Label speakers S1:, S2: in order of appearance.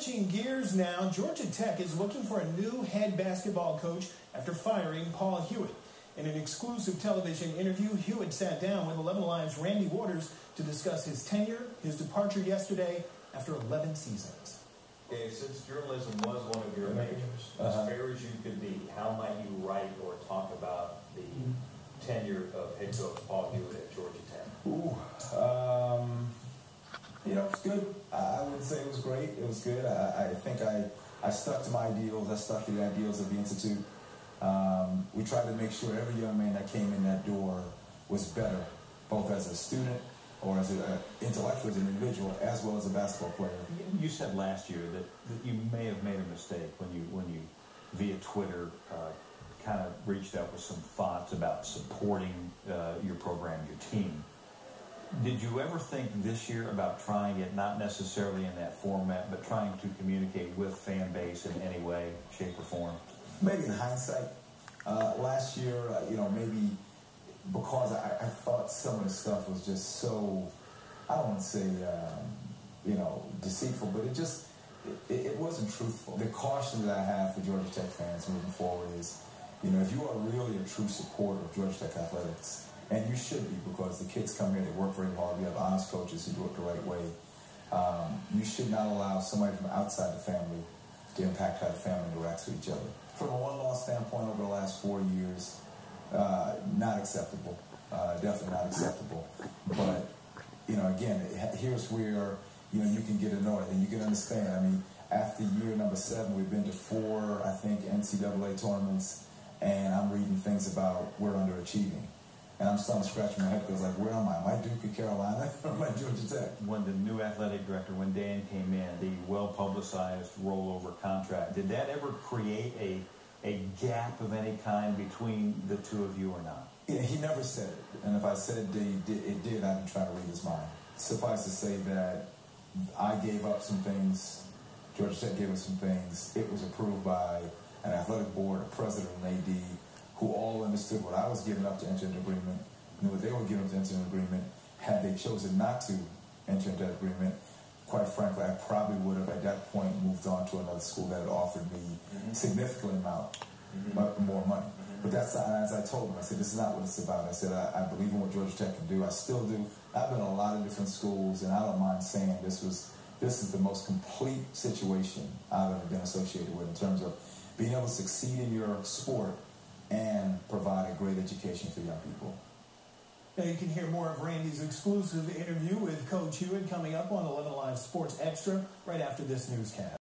S1: Switching gears now, Georgia Tech is looking for a new head basketball coach after firing Paul Hewitt. In an exclusive television interview, Hewitt sat down with 11 Alive's Randy Waters to discuss his tenure, his departure yesterday after 11 seasons.
S2: Okay, since journalism was one of your majors, as fair as you could be, how might you write or talk about the tenure of head coach Paul Hewitt at Georgia Tech?
S3: It's good. I wouldn't say it was great. It was good. I think I stuck to my ideals. I stuck to the ideals of the Institute. We tried to make sure every young man that came in that door was better, both as a student or as an intellectual, as an individual, as well as a basketball player.
S2: You said last year that you may have made a mistake when you via Twitter, kind of reached out with some thoughts about supporting your program, your team. Did you ever think this year about trying it, not necessarily in that format, but trying to communicate with fan base in any way, shape, or form?
S3: Maybe in hindsight. Last year, maybe because I thought some of the stuff was just so, I don't want to say, deceitful, but it wasn't truthful. The caution that I have for Georgia Tech fans moving forward is, if you are really a true supporter of Georgia Tech athletics, and you should be, because the kids come here, they work very hard. We have honest coaches who do it the right way. You should not allow somebody from outside the family to impact how the family interacts with each other. From a one-loss standpoint over the last 4 years, not acceptable. Definitely not acceptable. But, again, here's where, you can get annoyed and you can understand. I mean, after year number 7, we've been to 4, I think, NCAA tournaments, and I'm reading things about we're underachieving. And I'm starting to scratch my head because, where am I? Am I Duke or Carolina? Or am I Georgia Tech?
S2: When the new athletic director, when Dan came in, the well-publicized rollover contract, did that ever create a gap of any kind between the two of you or not?
S3: Yeah, he never said it. And if I said it did, I've been trying to read his mind. Suffice to say that I gave up some things. Georgia Tech gave us some things. It was approved by an athletic board, a president, and AD, who all understood what I was giving up to enter into agreement, knew what they were giving up to enter into agreement. Had they chosen not to enter into that agreement, quite frankly, I probably would have at that point moved on to another school that had offered me significant amount more money. But that's not, as I told them, I said, this is not what it's about. I said, I believe in what Georgia Tech can do. I still do. I've been in a lot of different schools, and I don't mind saying this is the most complete situation I've ever been associated with in terms of being able to succeed in your sport and provide a great education for young people.
S1: Now you can hear more of Randy's exclusive interview with Coach Hewitt coming up on 11 Alive Sports Extra right after this newscast.